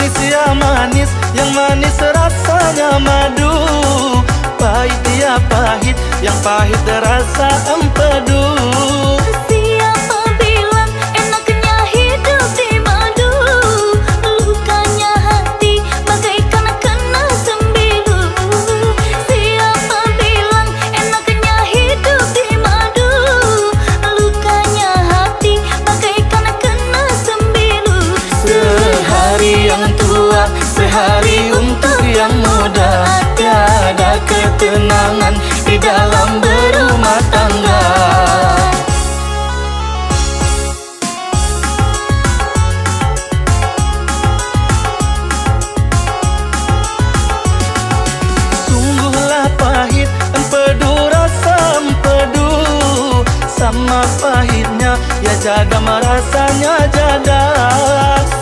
Manis ya manis, yang manis rasanya madu. Pahit ya pahit, yang pahit rasa empedu. Siapa bilang enaknya hidup di madu? Lukanya hati bagaikan kena sembilu. Siapa bilang enaknya hidup di madu? Lukanya hati bagaikan kena sembilu. Sehari yang tua, sehari untuk yang muda. Tiada ketenangan di dalam berumah tangga. Sungguhlah pahit, empedu rasa empedu. Sama pahitnya, ya jaga merasanya jaga.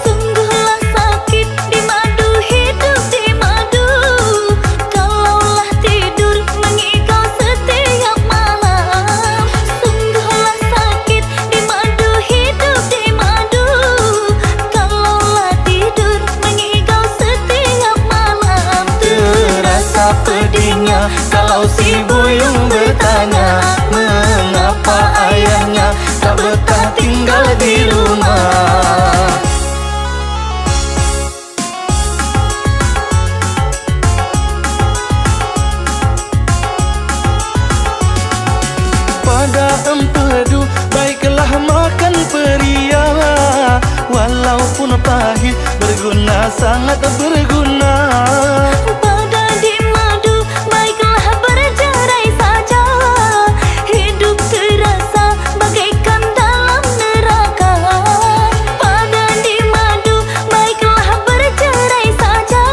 Sungguhlah sakit di madu, hidup di madu. Kalaulah tidur mengigau setiap malam. Sungguhlah sakit di madu, hidup di madu. Kalaulah tidur mengigau setiap malam. Terasa pedihnya kalau si buyung bertanya, mengapa ayahnya tak betah tinggal di rumah. Pada empedu baiklah makan peria. Walaupun pahit berguna, sangat berguna. Pada di madu baiklah bercerai saja. Hidup terasa bagaikan dalam neraka. Pada di madu baiklah bercerai saja.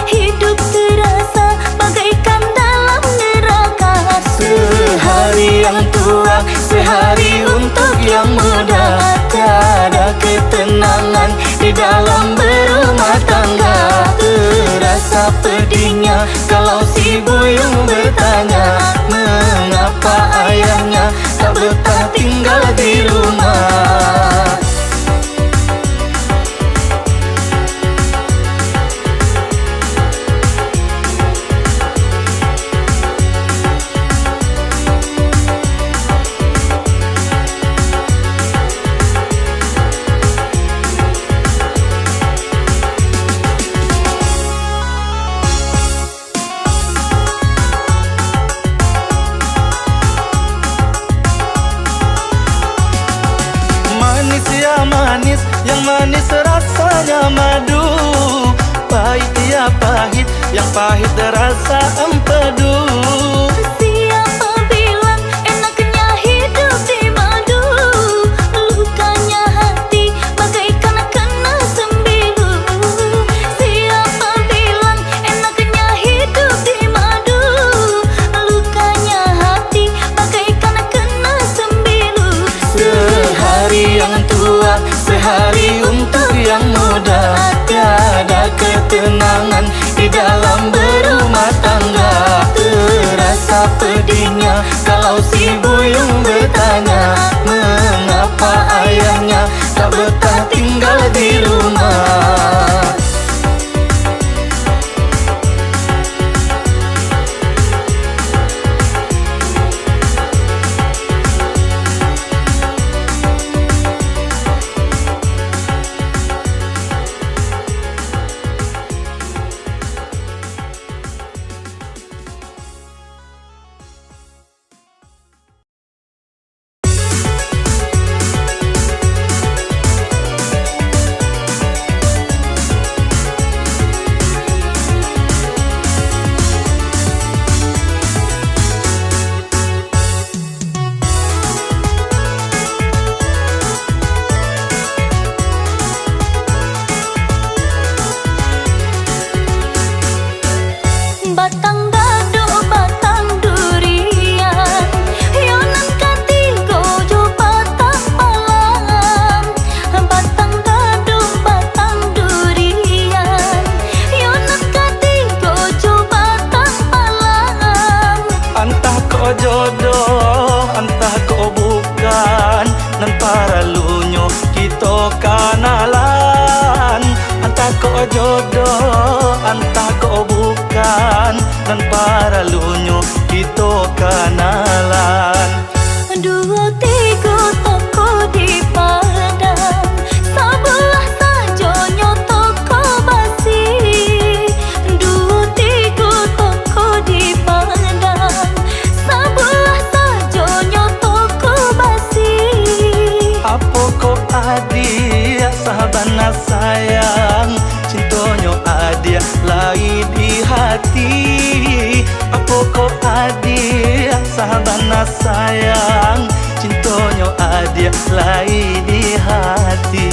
Hidup terasa bagaikan dalam neraka. Sehari yang tua, sehari untuk yang muda. Tiada ketenangan di dalam berumah tangga. Terasa pedihnya kalau si buyung bertanya, mengapa ayahnya tak betah tinggal di rumah. Manis ya manis, yang manis rasanya madu. Pahit ya pahit, yang pahit rasa empedu. Siapa bilang enaknya hidup di madu? Lukanya hati bagaikan kena sembilu. Siapa bilang enaknya hidup di madu? Lukanya hati bagaikan kena sembilu. Sehari yang tua, sehari untuk yang muda. Tiada ketenangan di dalam berumah tangga. Terasa pedihnya kalau si buyung bertanya, mengapa ayahnya tak betah tinggal di rumah. jodoh antah ko bukan dan para lunyo kita kenalan. Dua tiga toko di Padang, sebelah sajonyo toko basi. Dua tiga toko di Padang, sebelah sajonyo toko basi. Apa ko adia sahabana sayang, cintonyo adia lai di hati. Apa ko adia sahabana sayang, cintonyo adia lai di hati.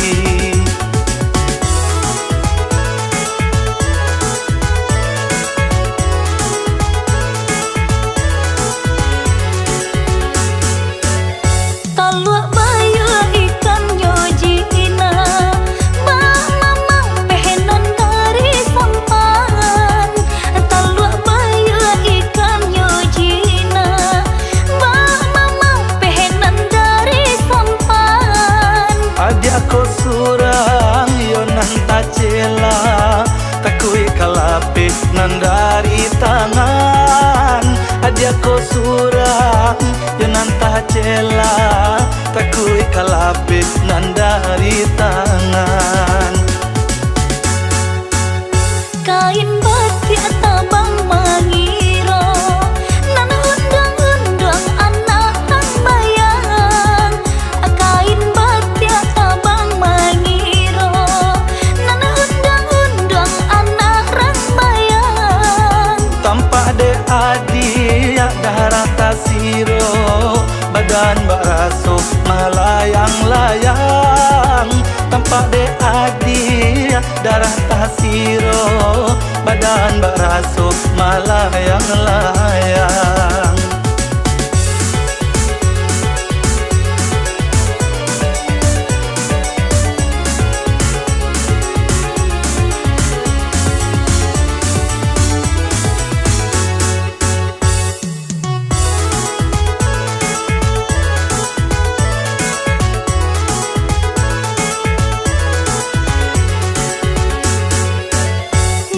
Talua bayu ikan nyojina, bang mamang pehenan dari sampan. Talua bayu ikan nyojina, bang mamang pehenan dari sampan. Adik aku surang yo nan tacela, takui kalape nan dari tangan. Adik aku surang yo nan tacela, takui kalape nan dari tangan. Kain batik tabang mangiro, nan undang-undang anak tang bayang. Kain batik tabang mangiro, nan undang-undang anak rang bayang. Tampak de adia darah tasiro, badan baraso melayang-layang. Tampak de adia darah tasiro, badan baraso melayang-layang.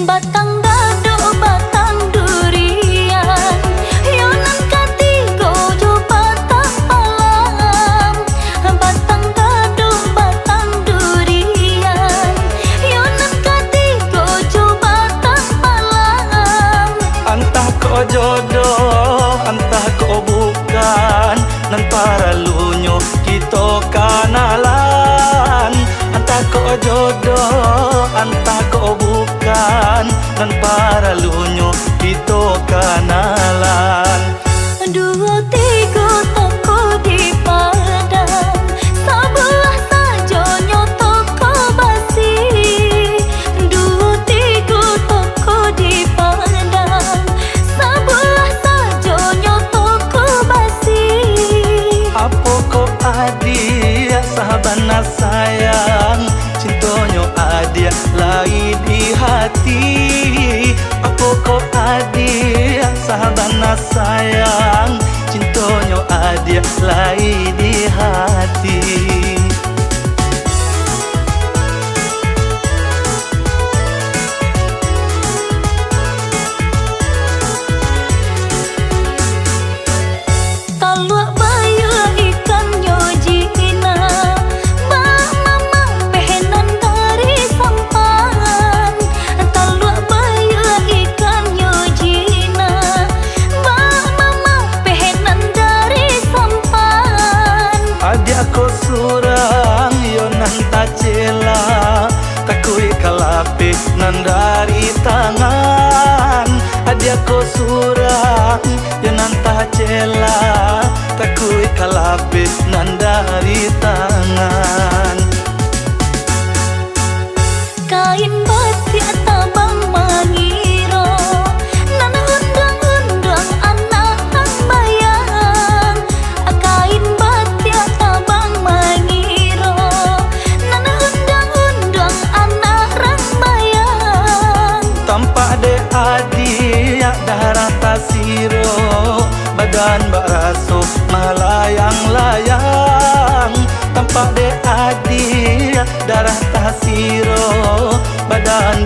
Batang dado batang durian, yonan katigo jo batang palam. Batang dado batang durian, yonan katigo jo batang palam. Antah ko jodoh, antah ko bukan, nan para lunyo kita kenalan. Antah ko jodoh, antah ko bukan, nan para lunyo kita kenalan. Dua tiga toko di Padang, sebelah sajonyo toko basi. Dua tiga toko di Padang, sebelah sajonyo toko basi. Apa ko adia sahabana sayang, cintonyo adia lai di hati. Apa ko adia sahabana sayang, cintonyo adia lai di hati. Talua bayu ikan nyojina, bang mamang pehenan dari sampan. Talua bayu ikan nyojina, bang mamang pehenan dari sampan. Adik aku surang yo nan tacela, takui kalape nan dari tangan. Adik aku surang yo nan tacela, takui kalape nan dari tangan. Kain batik tabang mangiro, nan undang-undang anak tang bayang. Kain batik tabang mangiro, nan undang-undang anak rang bayang. Tampak de adia darah tasiro, badan baraso melayang-layang. Tampak de adia darah tasiro, badan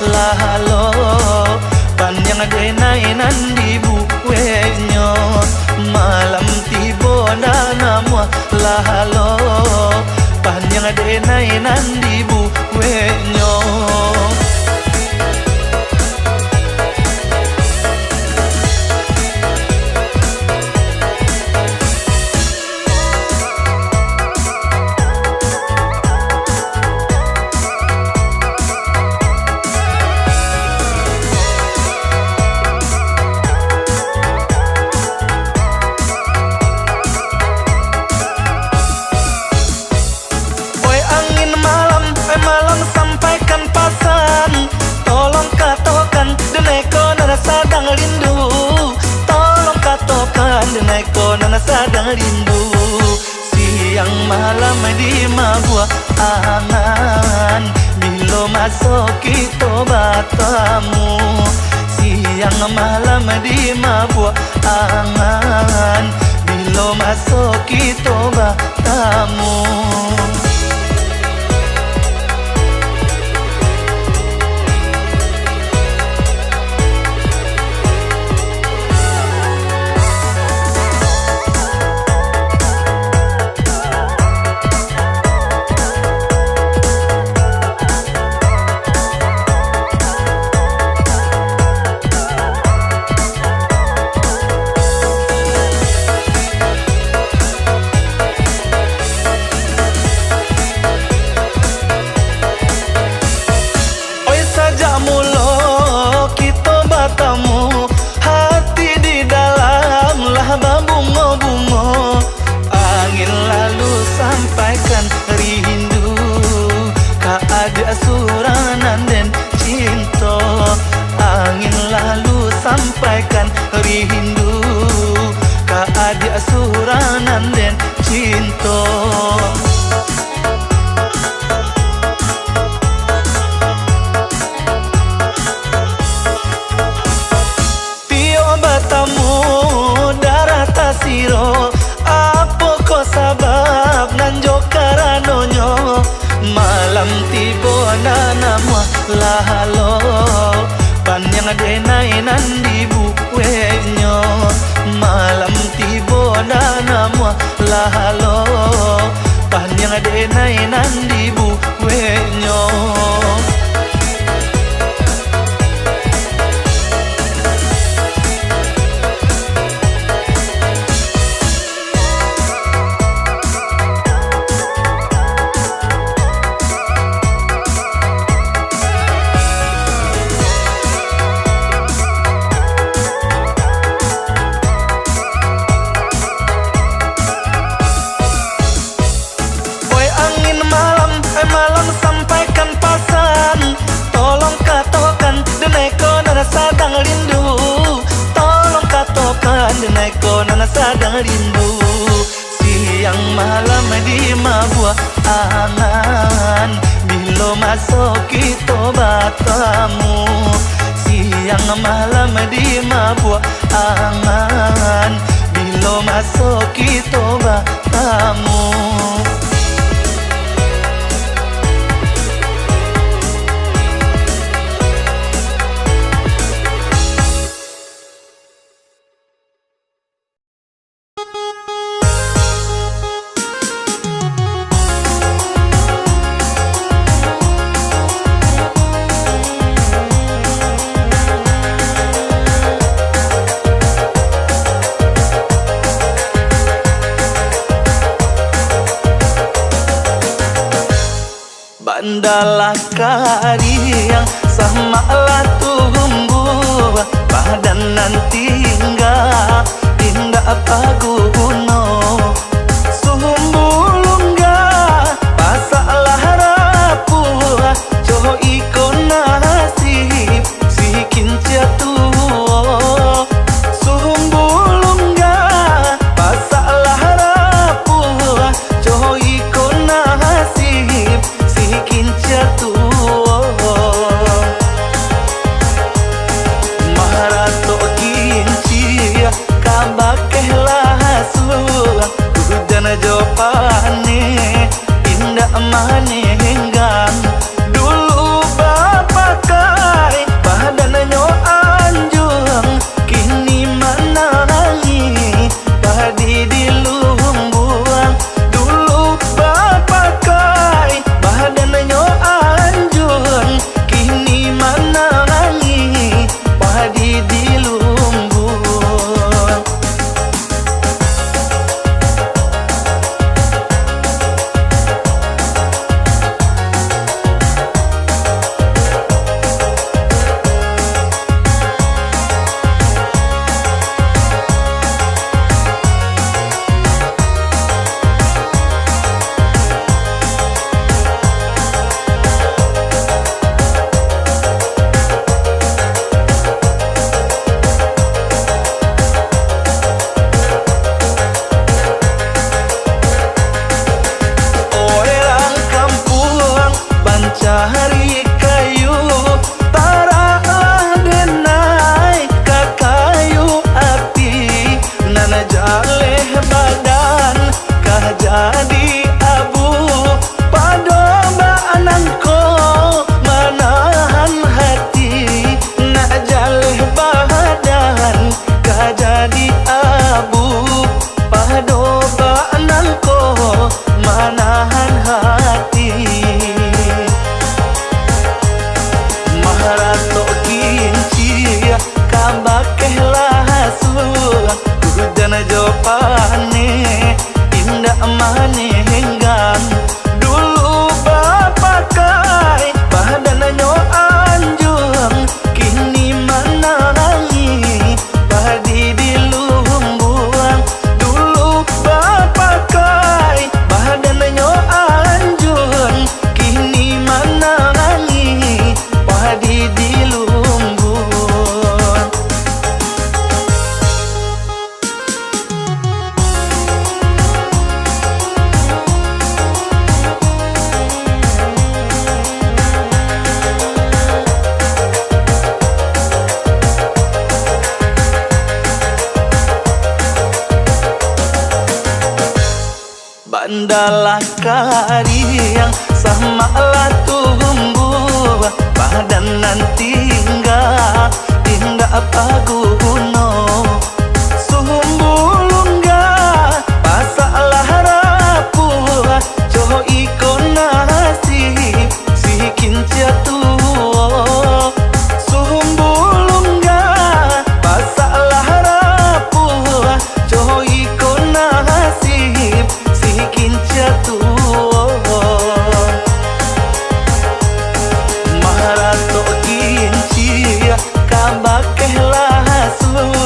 lahalo panjang denainan di bukuenyo malam tibo dana mua lahalo panjang denainan di bukuenyo. Malam sampaikan pesan, tolong katakan deneko nana sadang rindu, tolong katakan deneko nana sadang rindu. Siang malam di mabuah angan, bilo masuk kita batamu. Siang malam di mabuah angan, bilo masuk kita batamu. Hati di dalam lah bungo-bungo, angin lalu sampaikan rindu, ka ada suranan dan cinta. Angin lalu sampaikan rindu, ka ada suranan dan cinta. Siro apa ko sabab nanjo karanonyo malam tibo nana mua lahalo panjang denainan di bukuenyo malam tibo nana mua lahalo panjang denainan di bukuenyo. Malam sampaikan pesan, tolong katakan deneko nana sadang rindu, tolong katakan deneko nana sadang rindu. Siang malam di mabuah angan, bilo masuk kita batamu. Siang malam di mabuah angan, bilo masuk kita batamu. Bandalah kariang sama lah tumbuh badan nanti enggak indah paguno sumbulungga pasalah rapuh coho ikon nasib si kinca tuo sumbulungga pasalah rapuh coho ikon nasib kinca tuo maharato kinci kabakeh lasu hujan jopane indah mane henggang dulu bapak padi dilumbuang. Dulu bapakai badannya anjun, kini mana lagi padi dilumbuang. Cari kayu, taraklah denai ke kayu api. Nana jaleh badan, kah jadi abu. Padoba anangko manahan hati. Nak jaleh badan, kah jadi abu. Padoba anangko manahan hati. Maharato kinci kabakehlah suang, hujan jopane indah mane henggan. Dulu bapakai badannya anjung, kini mana lagi padi dilumbuang. Dulu bapakai badannya anjung, kini mana lagi padi dilumbuang. Bandalah kariang sama lah tumbuh, badan nanti tinggal apa guna. Sumbulungga pasalah rapuh, coho ikon nasi si kinca tuo. Sumbulungga pasalah rapuh, coho ikon nasi si kinca tuo. Maharato kinci kabakehlah suang.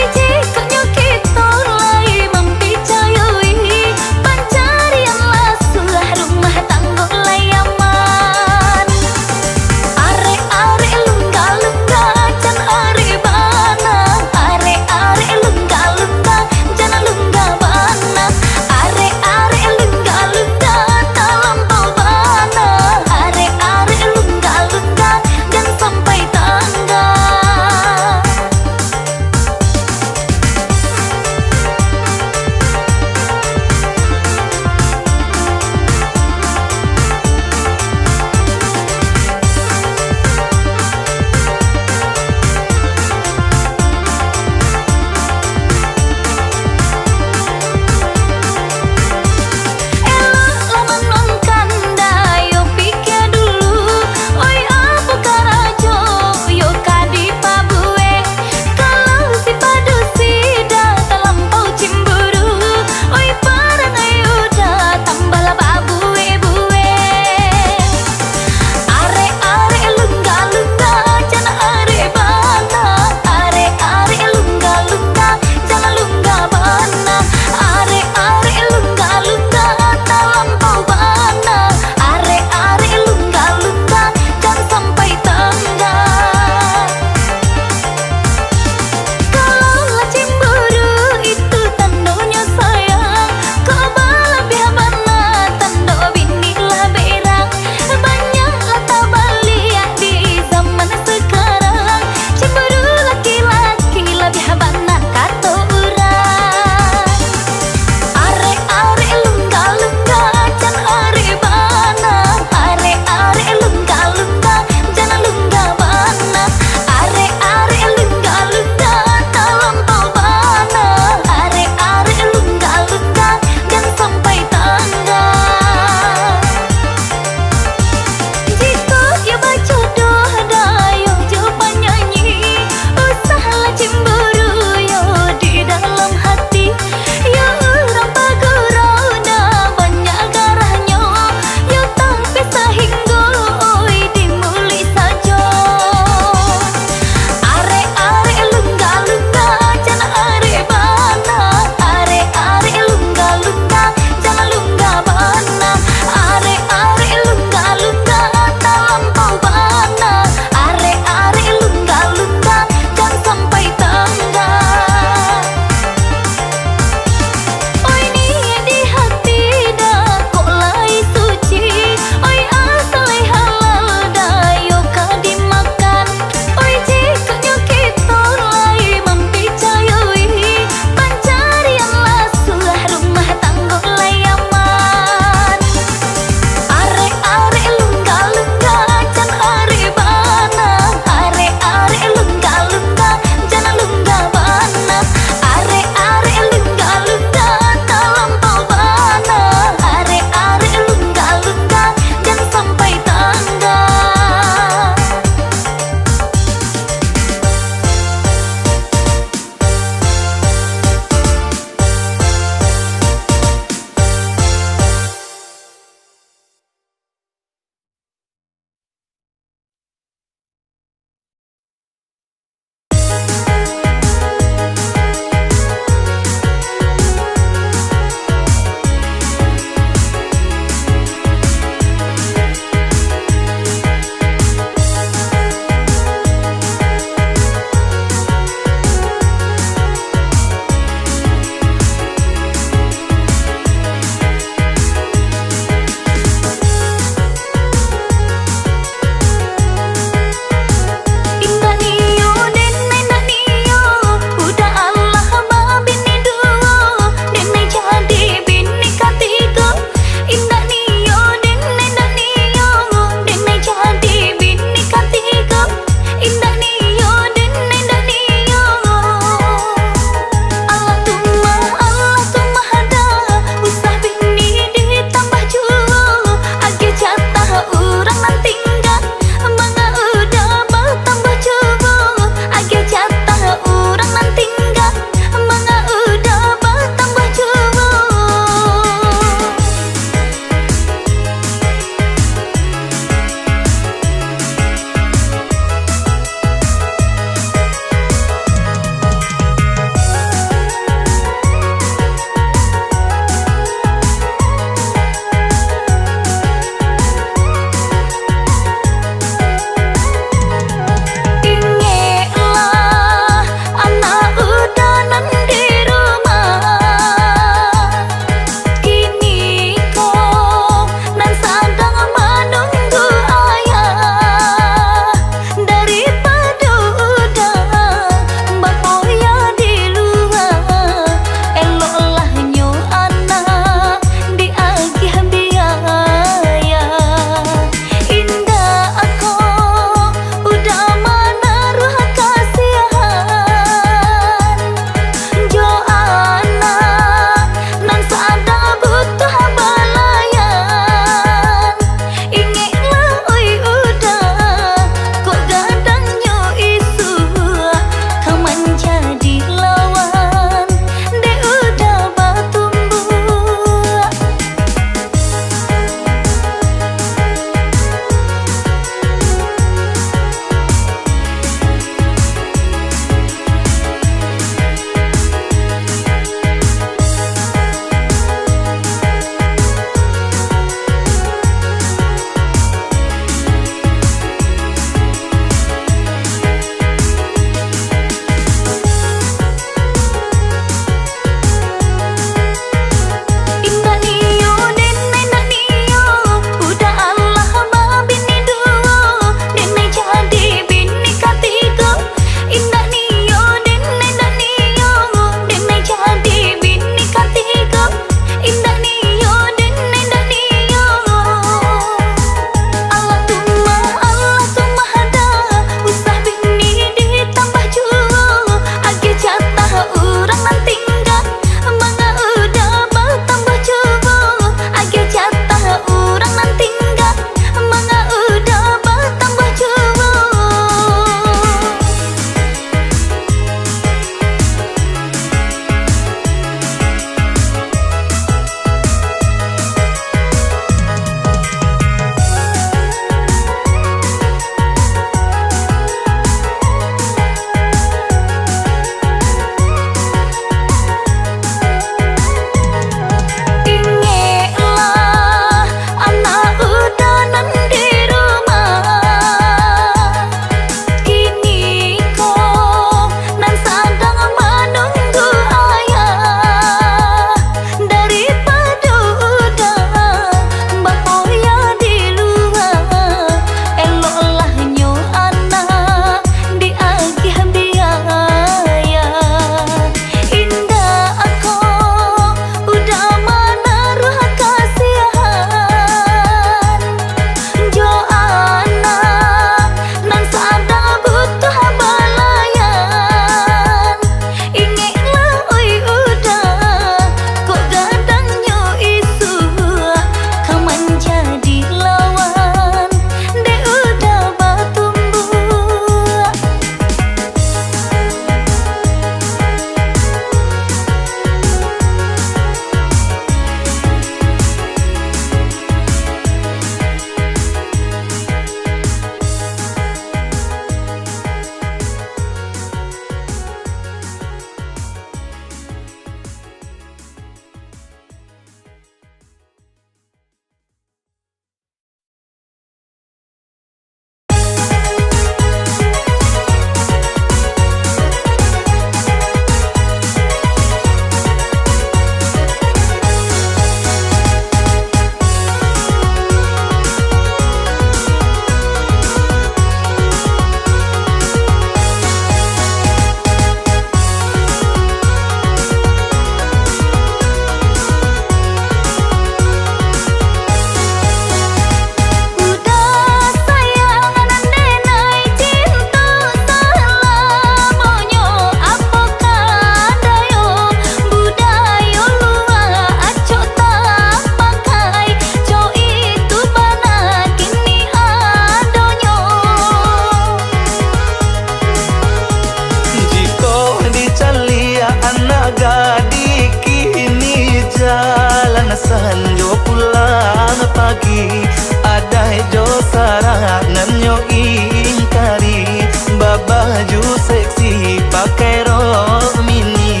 pulang pagi adai jo sarangan yo ingkari babaju seksi pakai rok mini.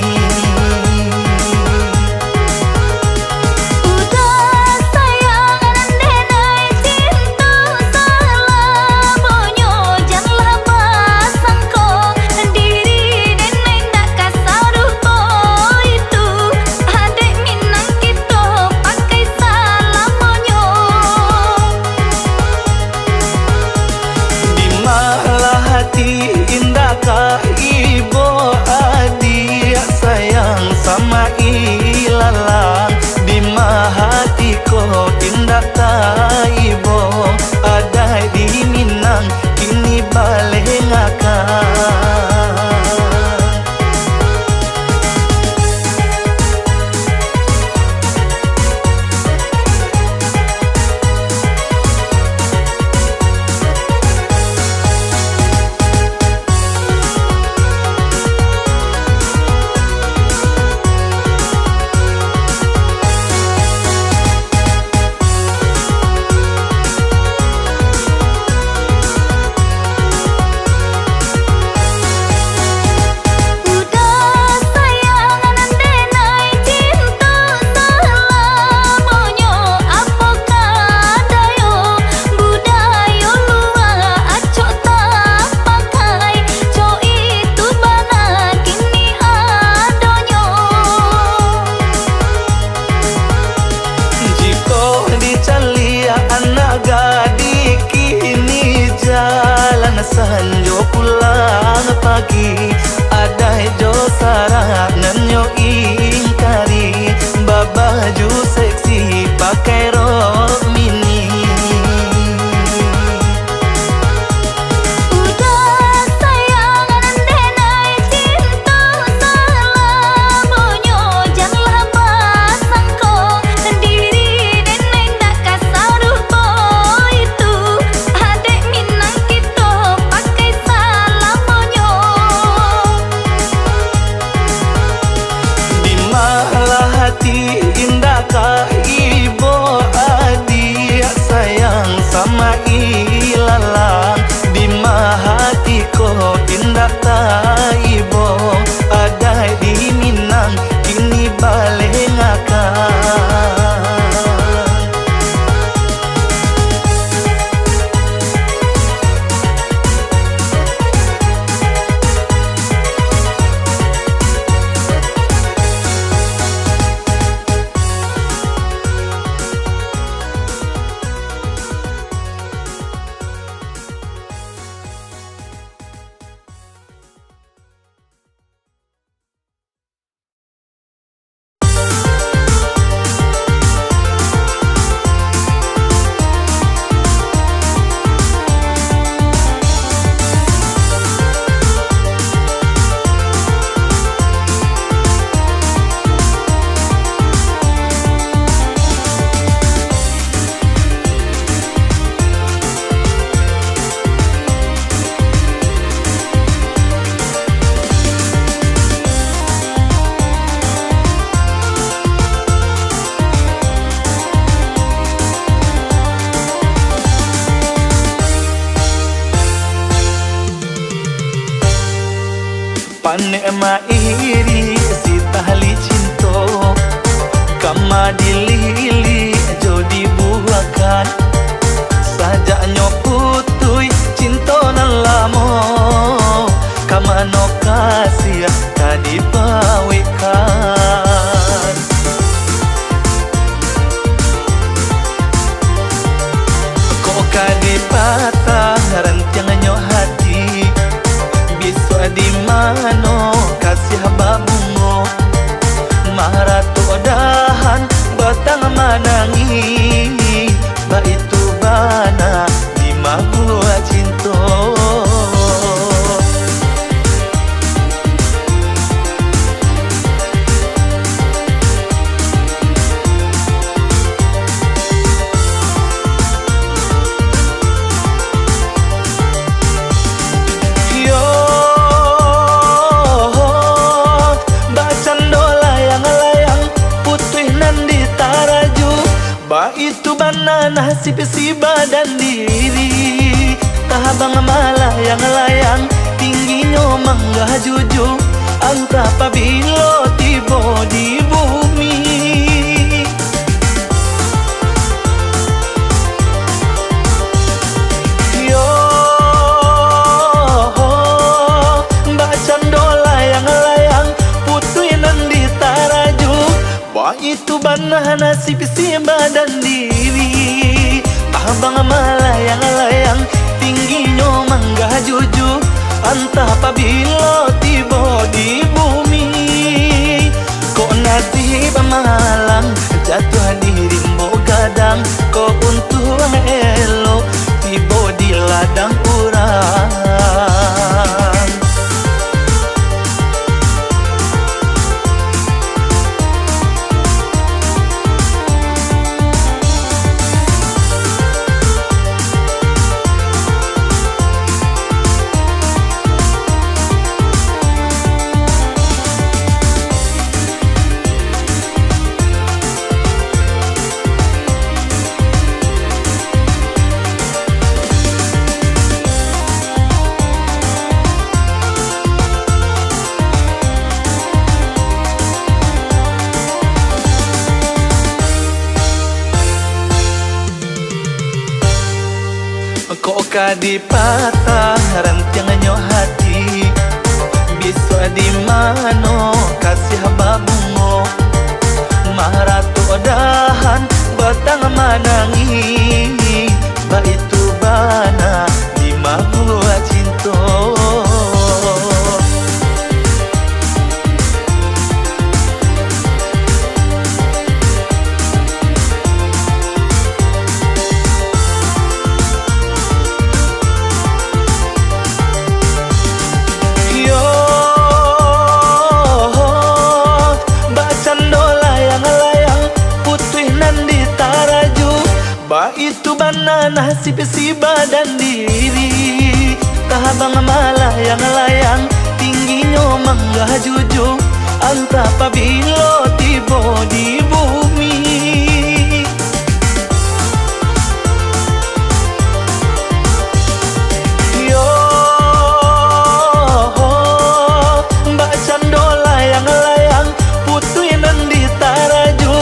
Udah sayang denai cinta selamonyo janganlah pasangko diri denai ndak kasaruh po itu adek minang kita pakai salamonyo. Di malah hati indahkah ibu adik sayang sama ilalang. Di hati ko indahkah ibu ada di Minang kini balik ngakak. Udah sayang denai cinta selamonyo apakah dayo budayo luar acok tak pakai co itu bana kini adonyo. Jika dicalia anak gadis kini jalan sanjo pulang pagi adai jo sarangan yo ingkari babaju seksi pakai rok mini. Udah sayang denai cinta selamonyo janganlah pasangko diri denai ndak kasaruh po itu adek minang kita pakai salamonyo. Di malah hati indahkah ibu adik sayang sama ilalang. Di hati ko indahkah ibu ada di Minang kini balik ngakak. Pane ma iri si tahli cinto kama dilili jodi buakan sajak nyoputui cinto nan lamo kama no kasih tadi pawikan. Kok kadi patah rantianganyo hati bisu di mano kasih babungo maratu dahan batang manangi ba itu bana di magua cinto. itu bana nasib si badan diri. Tahabang malayang-layang tingginya mangga juju. Anta pabilo tibo di bumi. Yo mbak cando layang-layang putuinan di taraju. Wah itu bana nasib si badan diri. Abang malayang-layang tingginya mangga juju. Antah pabilo tibo di bumi. Kok nasib malang jatuh di rimbo gadang. Kok untung elo tibo di ladang urang. Kok kadipatah rantianganyo hati. Biso di mano kasih babungo. Maharatu dahan batang manangi. Ba itu bana di mahua cinto. Ba itu bana nasib si badan diri. Tahabang malayang-layang tingginya mangga juju. Anta pabilo tibo di bumi. Yo mbak cando layang-layang putuinan di taraju.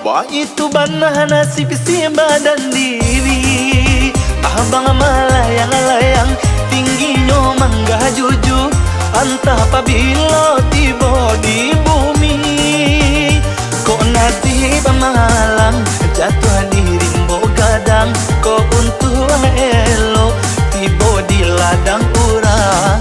Wah itu bana nasib si badan diri. Abang malayang-layang tingginya mangga juju. Antah pabilo tibo di bumi. Kok nasib malang jatuh di rimbo gadang. Kok untung elo tibo di ladang urang.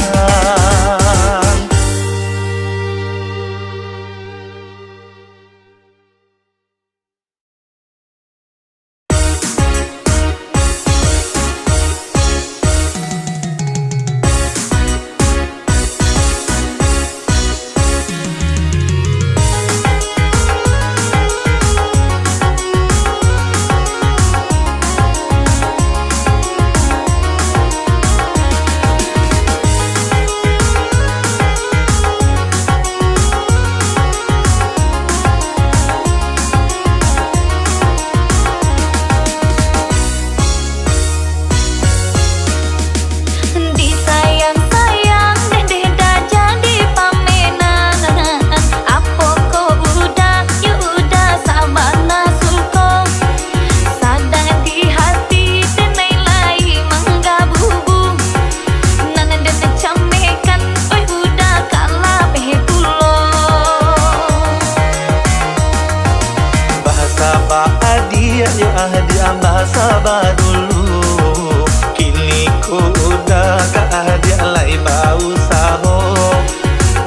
Sabar dulu, kini ku udah gak ada lagi bau saho.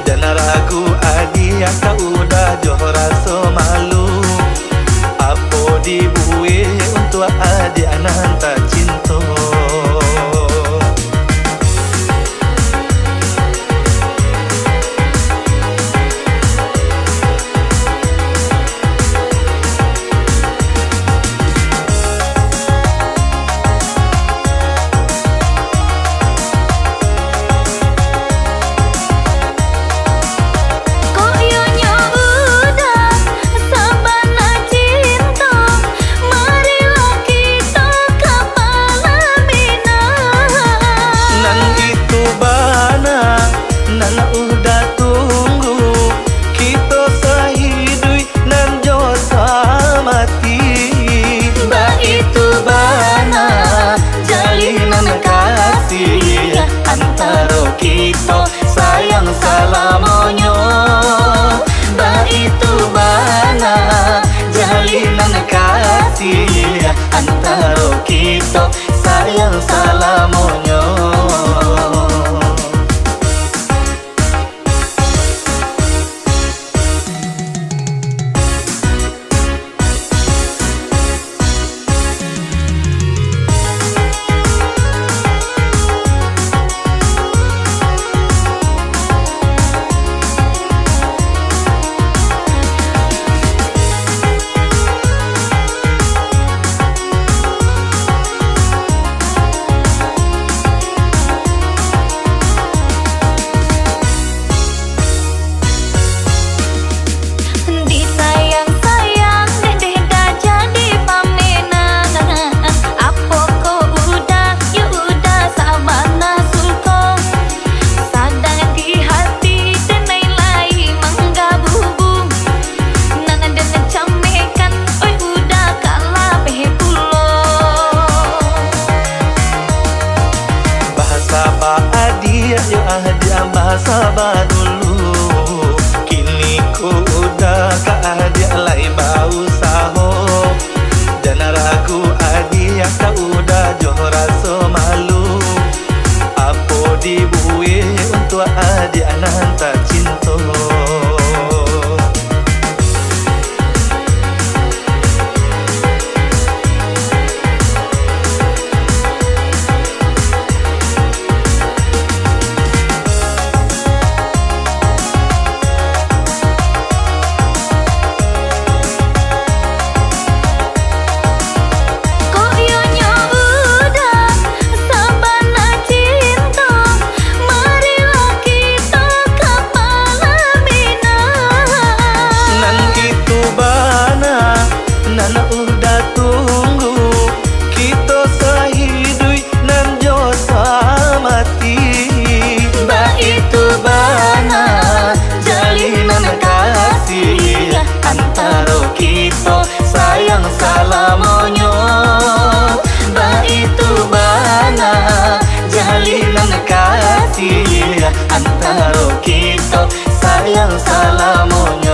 Dan ragu adia kau udah johor rasa malu. Apa dibuat untuk adia nanti cinta. Mari kita sayang salamonyo. Itu bana jalinan kasih antara kita sayang salamonyo. Yo ahdia bahasa dulu, kini ku udah ka ahdia lai bau saho. Dan ragu adia ka udah joh rasa malu. Apo dibuih untuk adia nanta cinta. Nana udah tunggu kita sahidui nan jo samati. Itu bana jalinan kasih antara kita sayang salamonyo. Itu bana jalinan kasih antara kita sayang salamonyo.